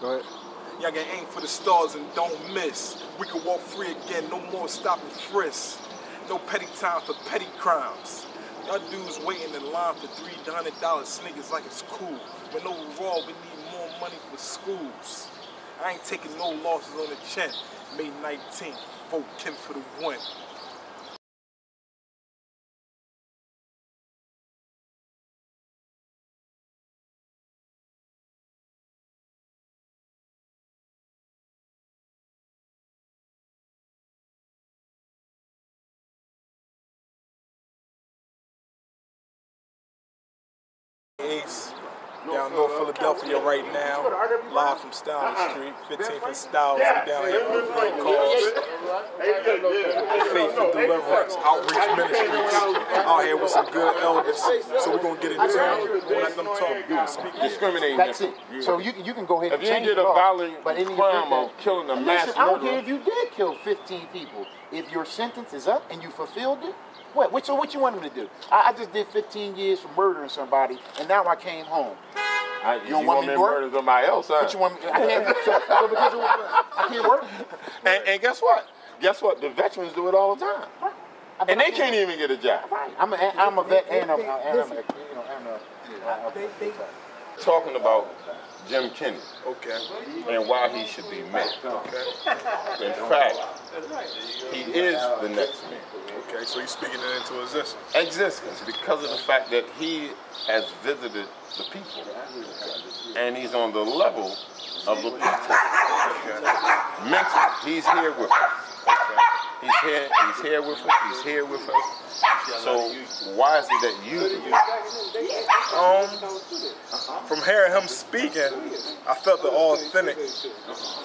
Go ahead. Y'all can aim for the stars and don't miss. We can walk free again, no more stop and frisk. No petty time for petty crimes. Y'all dudes waiting in line for $300 sneakers like it's cool. When overall we need more money for schools. I ain't taking no losses on the chin. May 19th, vote Kim for the win. Ace, down North Philadelphia right now, live from Style Street, 15th and Styles. We down here for a good cause. Faith and Deliverance Outreach Ministries. Out here with some good elders. So we're gonna get into it. We're not gonna talk. Speak. Discriminating. That's it. So you can go ahead and change If you did a violent crime of killing a mass murderer. I don't care if you did kill 15 people. If your sentence is up and you fulfilled it, so what you want him to do? I just did 15 years for murdering somebody, and now I came home. You don't want me to murder somebody else, huh? What you want me? I can't. Because I can't work. And guess what? Guess what? The veterans do it all the time, and they can't even get a job. Right. I'm a vet and I'm talking about Jim Kenney. Okay. And why he should be met. Okay. In fact, he is the next man. Okay, so you're speaking it into existence. Existence, because of the fact that he has visited the people. And he's on the level of the people. Mentally, he's here with us. He's here with us. He's here with us. So why is it that you do? From hearing him speaking, I felt the authentic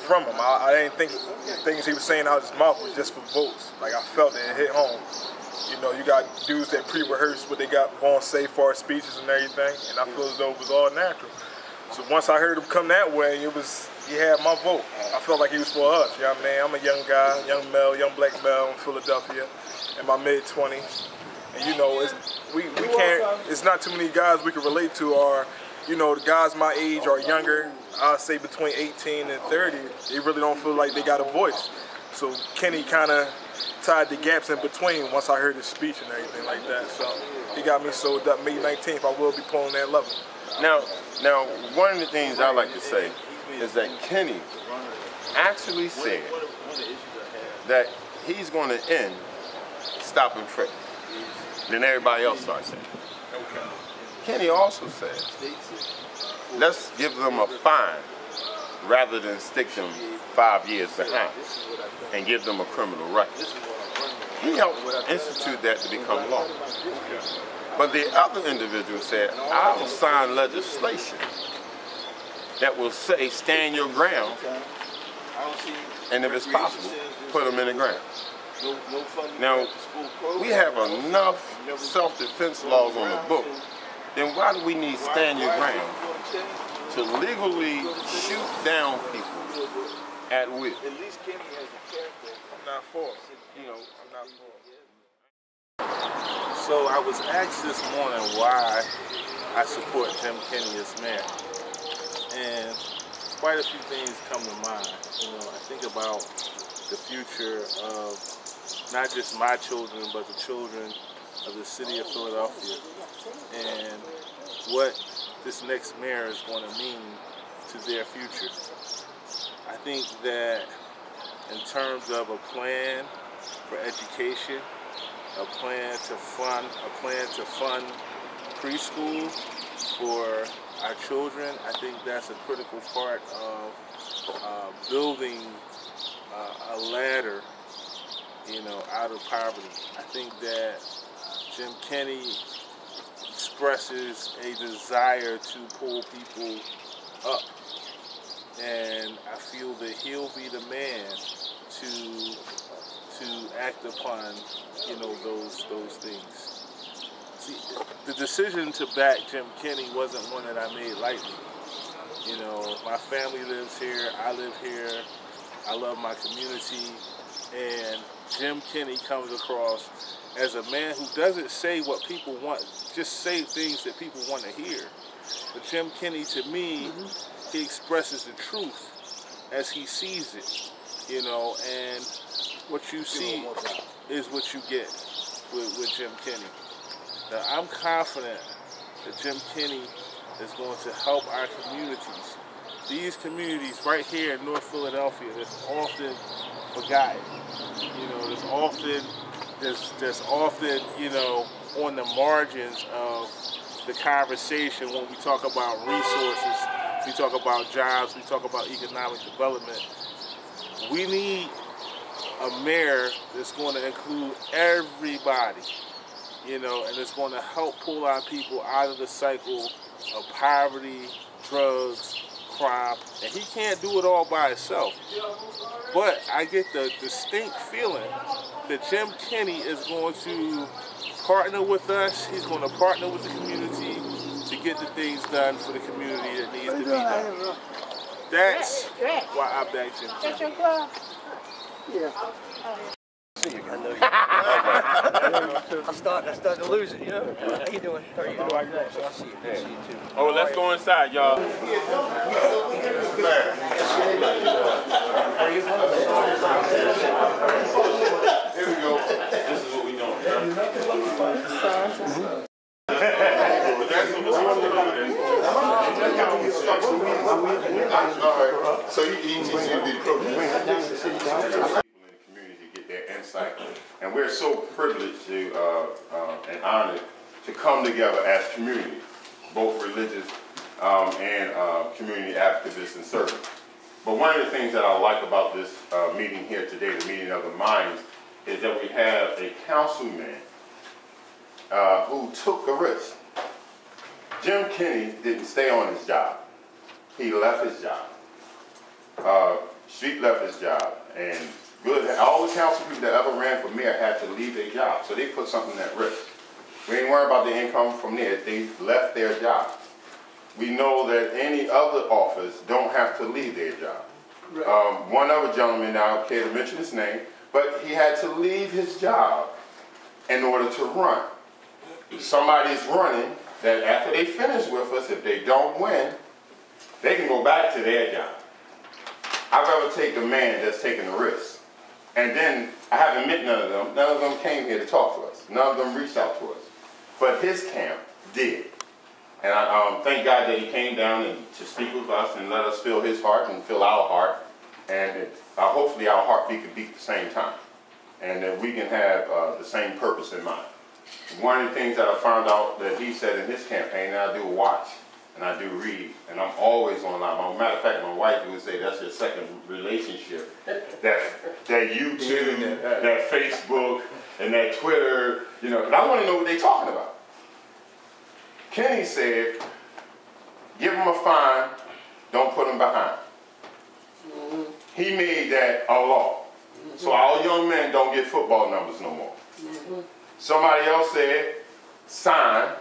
from him. I didn't think the things he was saying out of his mouth was just for votes. Like, I felt it hit home. You know, you got dudes that pre-rehearse what they got going to say for speeches and everything, and I feel as though it was all natural. So once I heard him come that way, he had my vote. I felt like he was for us. You know what I mean? I'm a young guy, young male, young black male in Philadelphia, in my mid-20s. And you know, it's not too many guys we can relate to are, you know, the guys my age or younger, I'd say between 18 and 30, they really don't feel like they got a voice. So Kenny kind of tied the gaps in between once I heard his speech and everything like that. So he got me sold up. May 19th, I will be pulling that level. Now, one of the things I like to say is that Kenny actually said that he's going to end stop and frisk. Then everybody else starts saying. Okay. Kenny also said, let's give them a fine rather than stick them 5 years behind and give them a criminal record. He helped institute that to become law. But the other individual said, I will sign legislation that will say stand your ground, and if it's possible, put them in the ground. Now, we have enough self-defense laws on the book, then why do we need stand your ground to legally shoot down people at will? At least Kenny has a character. I'm not for it. You know, I'm not for it. So I was asked this morning why I support Jim Kenney as mayor. And quite a few things come to mind. You know, I think about the future of not just my children, but the children of the city of Philadelphia, and what this next mayor is going to mean to their future. I think that in terms of a plan for education, a plan to fund preschool for our children, I think that's a critical part of building a ladder, you know, out of poverty. I think that Jim Kenney expresses a desire to pull people up, and I feel that he'll be the man to act upon, you know, those things. See, the decision to back Jim Kenney wasn't one that I made lightly. You know, my family lives here, I live here, I love my community, and Jim Kenney comes across as a man who doesn't say what people want, just say things that people want to hear. But Jim Kenney, to me, he expresses the truth as he sees it, you know, and what you see is what you get with Jim Kenney. Now, I'm confident that Jim Kenney is going to help our communities. These communities right here in North Philadelphia that's often forgotten. You know, there's often, you know, on the margins of the conversation when we talk about resources, we talk about jobs, we talk about economic development. We need a mayor that's going to include everybody, you know, and it's going to help pull our people out of the cycle of poverty, drugs, crime, and he can't do it all by himself. But I get the distinct feeling that Jim Kenney is going to partner with us. He's going to partner with the community to get the things done for the community that needs to be done. That's why I back Jim Kenney. Yeah. I'm starting to lose it, you know. How you doing? How are you doing? I'll see you. I'll see you too. Oh, let's go inside, y'all. How are you? Here we go. This is what we doing. All right. So you did program. Their insight, and we're so privileged to and honored to come together as community, both religious and community activists and servants. But one of the things that I like about this meeting here today, the meeting of the minds, is that we have a councilman who took a risk. Jim Kenney didn't stay on his job. He left his job. Street left his job, and all the council people that ever ran for mayor had to leave their job, so they put something at risk. We ain't worried about the income from there. They left their job. We know that any other office don't have to leave their job. Right. One other gentleman, now I don't care to mention his name, but he had to leave his job in order to run. Somebody's running that after they finish with us, if they don't win, they can go back to their job. I've ever taken a man that's taken a risk. And then, I haven't met none of them. None of them came here to talk to us. None of them reached out to us. But his camp did. And I thank God that he came down and to speak with us and let us feel his heart and feel our heart. And hopefully our heartbeat can beat at the same time. And that we can have the same purpose in mind. One of the things that I found out that he said in his campaign, and I do watch and I do read, and I'm always online. As a matter of fact, my wife would say that's your second relationship. That YouTube, that Facebook, and that Twitter, you know, and I want to know what they're talking about. Kenney said, give them a fine, don't put them behind. Mm-hmm. He made that a law. Mm-hmm. So our young men don't get football numbers no more. Mm-hmm. Somebody else said, sign,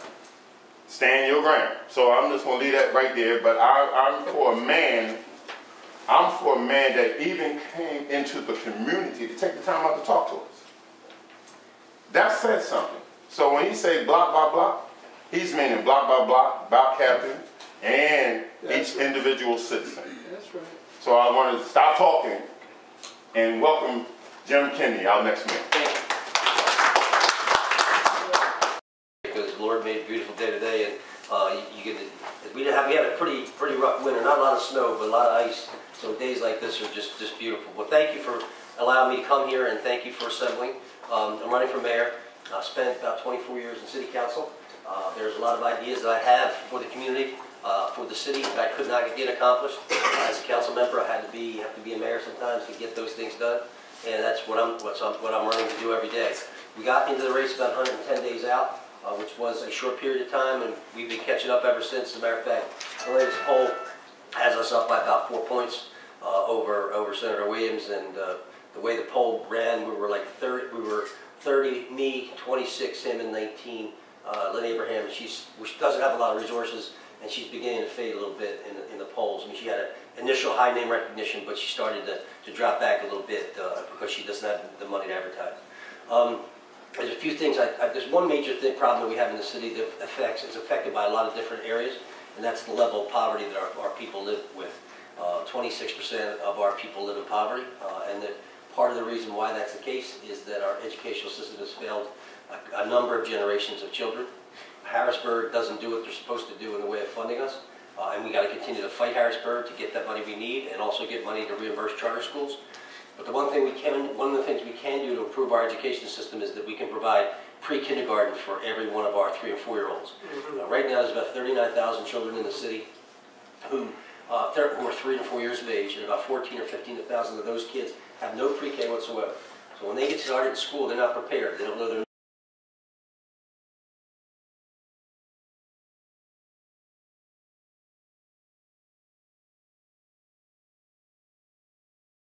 stand your ground. So I'm just going to leave that right there, but I'm for a man that even came into the community to take the time out to talk to us. That said something. So when he say block by block, he's meaning block by block, block captain, and each individual citizen. That's right. So I wanted to stop talking and welcome Jim Kenney, our next mayor. Because the Lord made a beautiful day today, and we had a pretty rough winter. Not a lot of snow, but a lot of ice. So days like this are just beautiful. Well, thank you for allowing me to come here, and thank you for assembling. I'm running for mayor. I spent about 24 years in city council. There's a lot of ideas that I have for the community, for the city that I could not get accomplished. As a council member, I have to be a mayor sometimes to get those things done, and that's what I'm running to do every day. We got into the race about 110 days out, which was a short period of time, and we've been catching up ever since. As a matter of fact, the latest poll has us up by about 4 points over Senator Williams, and the way the poll ran, we were like 30 me, 26 him, and 19 Lynn Abraham. She doesn't have a lot of resources, and she's beginning to fade a little bit in the polls. I mean, she had an initial high name recognition, but she started to drop back a little bit because she doesn't have the money to advertise. There's a few things. There's one major problem that we have in the city that is affected by a lot of different areas, and that's the level of poverty that our people live with. 26% of our people live in poverty, and that part of the reason why that's the case is that our educational system has failed a number of generations of children. Harrisburg doesn't do what they're supposed to do in the way of funding us, and we got to continue to fight Harrisburg to get that money we need, and also get money to reimburse charter schools. But one of the things we can do to improve our education system is that we can provide pre-kindergarten for every one of our 3- and 4-year-olds. Right now, there's about 39,000 children in the city who are 3 to 4 years of age, and about 14 or 15,000 of those kids have no pre-K whatsoever. So when they get started in school, they're not prepared. They don't know their